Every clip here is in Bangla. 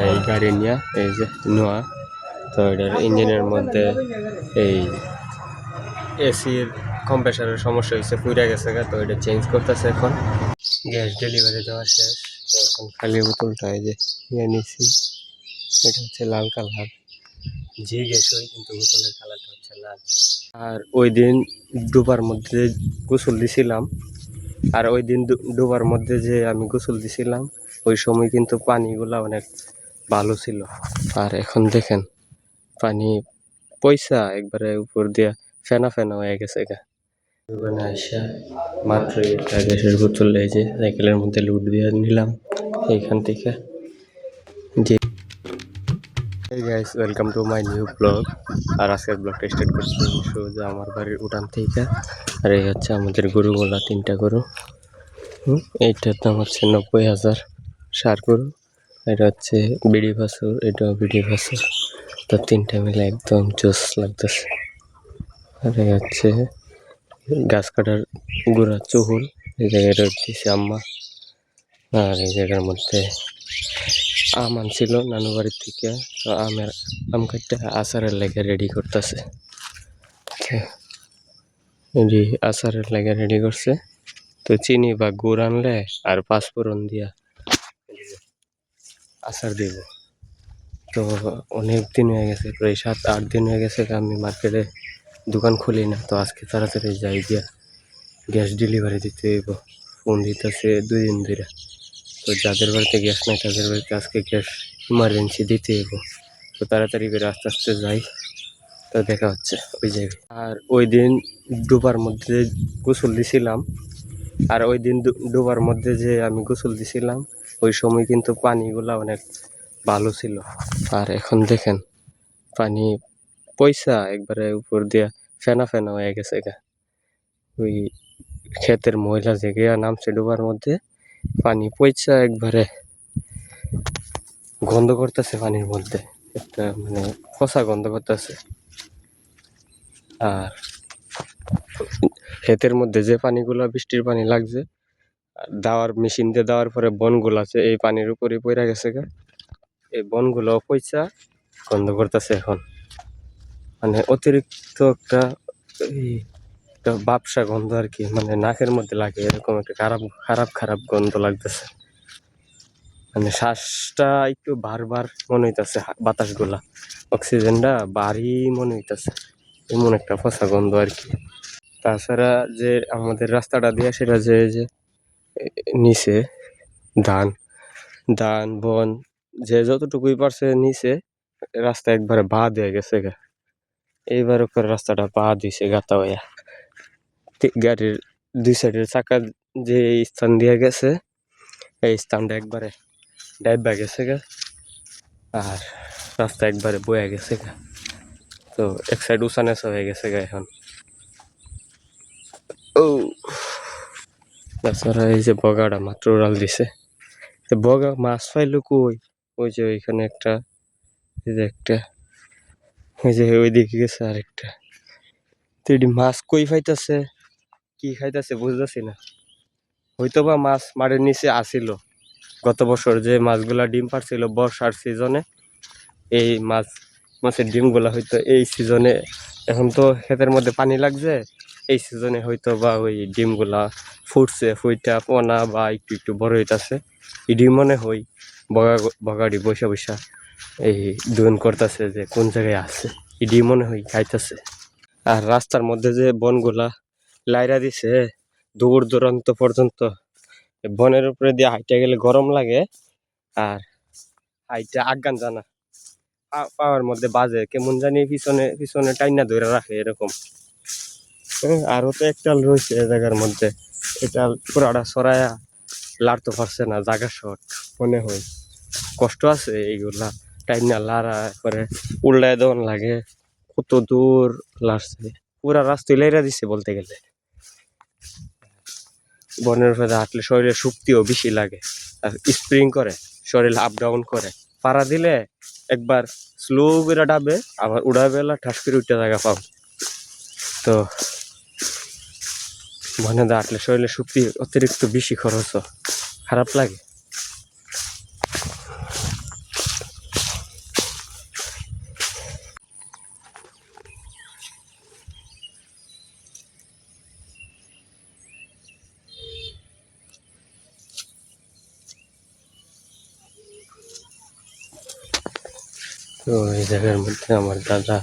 এই গাড়ি নিয়ে এই যে নোয়া তো এটার ইঞ্জিনের মধ্যে এই এসির কম্প্রেসারের সমস্যা হয়েছে, পুড়ে গেছে তো এটা চেঞ্জ করতেছে। এখন গ্যাস ডেলিভারি দেওয়া শেষ, তো এখন খালি বোতলটা এই যে নিয়ে নিছি। এটা হচ্ছে লাল কালার, যে গ্যাস হয় কিন্তু বোতলের কালারটা হচ্ছে লাল। আর ওই দিন ডুবার মধ্যে গোসল দিছিলাম, আর ওই দিন ডুবার মধ্যে যে আমি গোসল দিছিলাম ওই সময় কিন্তু পানিগুলা অনেক ভালো ছিল। আর এখন দেখেন পানি পয়সা একবারে উপর দিয়া ফেনা ফেনা হয়ে গেছে গা। ওখানে আসা মাত্র একটা গ্যাসের বোতল এই যে সাইকেলের মধ্যে লুট দিয়ে নিলাম এইখান থেকে। যে hey guys, welcome to my new vlog। আর আজকের ব্লগটা স্টার্ট করছি সোজা আমার বাড়ির উঠান থেকে। আর এই হচ্ছে আমাদের গরুগুলা, 3টা গরু। এইটার দাম হচ্ছে 90,000 সার গরু। এটা হচ্ছে বিডি বাছুর, এটাও বিডি বাছুর। তো 3টা মিলে একদম জোস লাগতেছে। আর এই হচ্ছে গাছ কাটার গুঁড়া চুহুল, এই জায়গাটা দিচ্ছে আম্মা। আর এই জায়গার মধ্যে আম আনছিল নানু বাড়ির থেকে, তো আম কাটটা আচারের লেগে রেডি করতেছে। আচারের লেগে রেডি করছে। তো চিনি বা গুড় আনলে আর পাঁচফোড়ন দিয়া আচার দিব। তো অনেক দিন হয়ে গেছে, প্রায় 7-8 দিন হয়ে গেছে আমি মার্কেটে দোকান খুলি না। তো আজকে তাড়াতাড়ি যাই গিয়া গ্যাস ডেলিভারি দিতে হইব। ফোন দিতেছে 2 দিন ধরে। তো যাদের বাড়িতে গ্যাস নাই তাদের বাড়িতে আজকে গ্যাস ইমার্জেন্সি দিতে হইব। তো তাড়াতাড়ি করে আস্তে আস্তে যাই, তো দেখা হচ্ছে ওই জায়গায়। আর ওই দিন ডুবার মধ্যে গোসল দিছিলাম, আর ওই দিন ডুবার মধ্যে যে আমি গোসল দিছিলাম ওই সময় কিন্তু পানিগুলা অনেক ভালো ছিল। আর এখন দেখেন পানি পয়সা একবারে উপর দিয়া ফেনা ফেনা হয়ে গেছে গা। ওই ক্ষেতের ময়লা জেগে নামছে ডুবার মধ্যে, পানি পয়সা একবারে গন্ধ করতেছে পানির মধ্যে, একটা মানে ফসা গন্ধ করতেছে। আর ক্ষেতের মধ্যে যে পানিগুলা বৃষ্টির পানি লাগছে দেওয়ার মেশিন দিয়ে দেওয়ার পরে বনগুলো আছে এই পানির উপরে পড়ে গেছে গা। এই বনগুলো পয়সা গন্ধ করতেছে এখন, মানে অতিরিক্ত একটা বাপসা গন্ধ আর কি, মানে নাকের মধ্যে লাগে এরকম একটা খারাপ খারাপ গন্ধ লাগতেছে। মানে শ্বাসটা একটু বারবার মনে হইতেছে, বাতাসগুলা অক্সিজেনটা বাড়ি মনে হইতেছে, এমন একটা ফসা গন্ধ আর কি। তাছাড়া যে আমাদের রাস্তাটা দিয়ে সেটা যে নিচে ধান ধান বন যে যতটুকুই পারছে নিচে, রাস্তা একবারে বাদ হয়ে গেছে গা। এইবার করে রাস্তাটা বাদ দিছে গাতা হইয়া। গাড়ির 2 সাইডের চাকা যে স্থান দিয়ে গেছে এই স্থানটা একবারে ডাইবা গেছে গা। আর রাস্তা একবারে বয়ে গেছে গা, তো এক সাইড উঁচানেচা হয়ে গেছে গা এখন। ও তাছাড়া এই যে বগাটা মাত্র উড়াল দিছে, বগা মাছ পাইলো কই? ওই যে ওইখানে একটা, এই যে একটা, ওই যে ওইদিকে গেছে আরেকটা। তো এটি মাছ কই পাইতেছে, কি খাইতেছে বুঝতেছি না। হয়তো বা মাছ মাঠের নিচে আসিল, গত বছর যে মাছগুলা ডিম পারছিল বর্ষার সিজনে, এই মাছের ডিমগুলা হয়তো এই সিজনে, এখন তো ক্ষেতের মধ্যে পানি লাগছে, এই সিজনে হয়তো বা ওই ডিমগুলা ফুটছে, ফুইটা পোনা বা একটু একটু বড় হইতাছে। এই ডিম মনে হয় বগাড়ি বৈশা বৈশা এই দুন করতেছে যে কোন জায়গায় আছে, এই ডিম মনে হয় খাইতেছে। আর রাস্তার মধ্যে যে বনগুলা লাইরা দিছে দূর দূরান্ত পর্যন্ত, বনের উপরে দিয়ে হাইটা গেলে গরম লাগে, আর হাইটা আজ্ঞান জানা পাওয়ার মধ্যে বাজে কেমন জানি, পিছনে পিছনে টাইনা ধরে রাখে এরকম। আরো তো একটা রয়েছে জায়গার মধ্যে, এটা পুরাটা সরাইয়া লাড়তে পারছে না, জায়গা শর্ট মনে হয়, কষ্ট আছে এইগুলা টাইনা লাড়া করে উল্টায় দেওয়ান লাগে। কত দূর লাড়ছে, পুরা রাস্তা লাইরা দিছে বলতে গেলে। বনের উপরে হাঁটলে শরীরে শক্তিও বেশি লাগে, আর স্প্রিং করে, শরীর আপ ডাউন করে। পাড়া দিলে একবার স্লো করে ডাবে, আবার উড়াবে ঠাস করে উঠতে জায়গা পাও। তো বনে হাঁটলে শরীরে শক্তি অতিরিক্ত বেশি খরচ, খারাপ লাগে। তো এই জায়গার মধ্যে আমার দাদা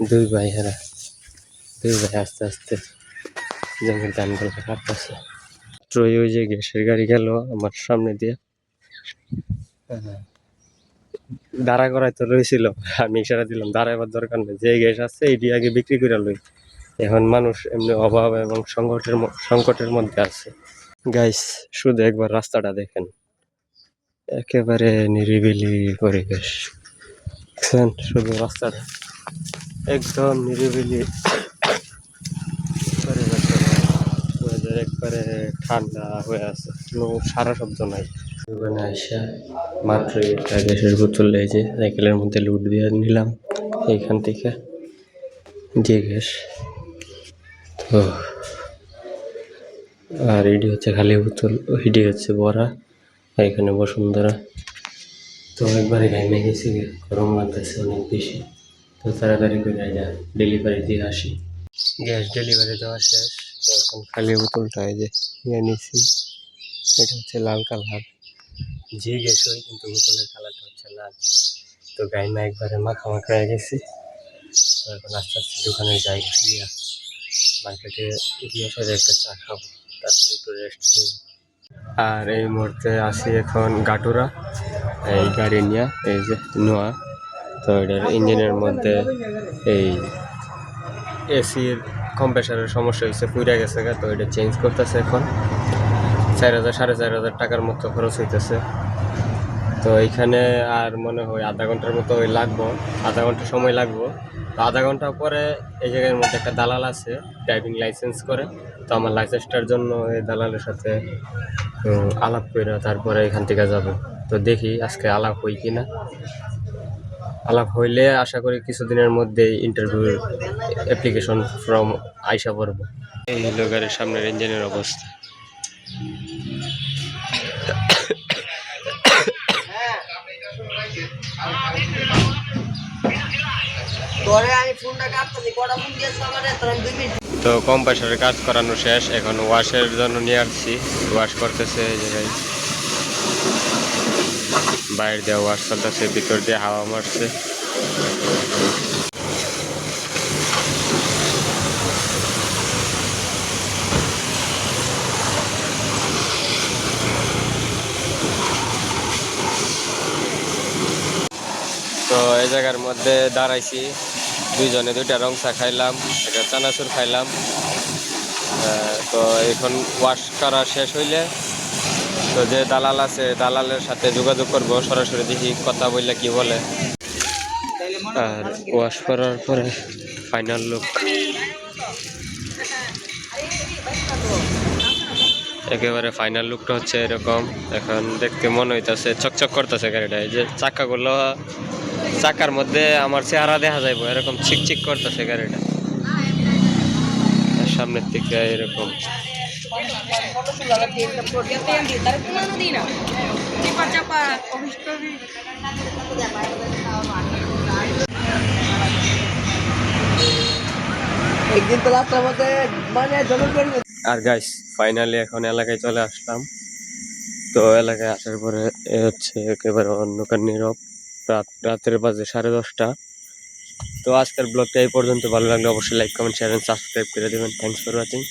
দুই ভাই আস্তে আস্তে জমির ধানগুলো কাটতেছে। তো ওই যে গ্যাসের গাড়ি গেল আমার সামনে দিয়ে, দাঁড়া করাই তো রয়েছিল, আমি ইশারা দিলাম দাঁড়াবার দরকার নেই, যে গ্যাস আছে এটি আগে বিক্রি করে লই। এখন মানুষ এমনি অভাব এবং সংকটের মধ্যে আছে। গাইস শুধু একবার রাস্তাটা দেখেন, একেবারে নিরিবিলি পরিবেশ। দেখছেন শুধু রাস্তাটা একদম নিরিবিলি পরিবেশ, ওয়েদার একবারে ঠান্ডা হয়ে আছে, কোনো সারা শব্দ নাই। দোকানে আসা মাত্রই একটা গ্যাসের বোতল এই যে সাইকেলের মধ্যে লুট দিয়ে নিলাম এইখান থেকে, যে গ্যাস। তো আর এটি হচ্ছে খালি বোতল, ওইটি হচ্ছে বড়া, এখানে বসুন্ধরা। তো একবারে ঘাইমে গেছি, গরম লাগতেছে অনেক বেশি। তো তাড়াতাড়ি করে ডেলিভারি দিয়ে আসি। গ্যাস ডেলিভারি দেওয়া শেষ, তো এখন খালি বোতলটা এই যে নিয়ে নিছি। এটা হচ্ছে লাল কালার, যে গ্যাস হয় কিন্তু বোতলের কালারটা হচ্ছে লাল। তো গাইমা একবারে মাখা হয়ে গেছি। তো এখন আস্তে আস্তে দোকানে যাই, গিয়া মার্কেটে গিয়ে সাথে একটা চা খাবো, তারপরে একটু রেস্ট নিব। আর এই মুহূর্তে আছি এখন গাটুরা, এই গাড়ি নিয়ে, এই যে নোয়া। তো এটার ইঞ্জিনের মধ্যে এই এসির কম্প্রেসারের সমস্যা হয়েছে, পুড়ে গেছে গা। তো এটা চেঞ্জ করতেছে এখন, 4,000 4,500 টাকার মতো খরচ হইতেছে। তো এইখানে আর মনে হয় আধা ঘন্টার মতো লাগবো, আধা ঘন্টা সময় লাগবো। তো আধা ঘন্টা পরে এই জায়গার মধ্যে একটা দালাল আছে ড্রাইভিং লাইসেন্স করে। তো আমার লাইসেন্সটার জন্য এই দালালের সাথে আলাপ করে তারপরে এখান থেকে যাব। তো দেখি আজকে আলাপ হই কিনা, আলাপ হইলে আশা করি কিছুদিনের মধ্যে ইন্টারভিউ অ্যাপ্লিকেশন ফর্ম আইসা পড়বো। এই হলো গাড়ির সামনের ইঞ্জিনের অবস্থা। তো কম্প্রেসারের কাজ করানো শেষ, এখন ওয়াশের জন্য নিয়ে আসছি, ওয়াশ করতেছে এই জায়গায়। বাইরে দিয়ে ওয়াশ চলতেছে, ভিতর দিয়ে হাওয়া মারছে। তো এই জায়গার মধ্যে দাঁড়াইছি, দুইজনে দুইটা রং চা খাইলাম, একটা চানাচুর খাইলাম। তো এখন ওয়াশ করা শেষ হইলে তো যে দালাল আছে দালালের সাথে যোগাযোগ করব, সরাসরি দেখি কথা বললে কি বলে। আর ওয়াশ করার পরে ফাইনাল লুক একেবারে ফাইনাল লুকটা হচ্ছে এরকম। এখন দেখতে মনে হইতেছে চকচক করতেছে গাড়িটা, এই যে চাকাগুলো, চাকার মধ্যে আমার চেহারা দেখা যাইব এরকম চিকচিক করতেছে গাড়িটা সামনের দিকে এরকম। আর গাইস ফাইনালি এখন এলাকায় চলে আসলাম। তো এলাকায় আসার পরে হচ্ছে একেবারে অন্ধকার নীরব, রাতের বাজে 10:30। তো আজকের ব্লগটা এই পর্যন্ত, ভালো লাগলে অবশ্যই like comment share and subscribe করে দেবেন। Thanks for watching.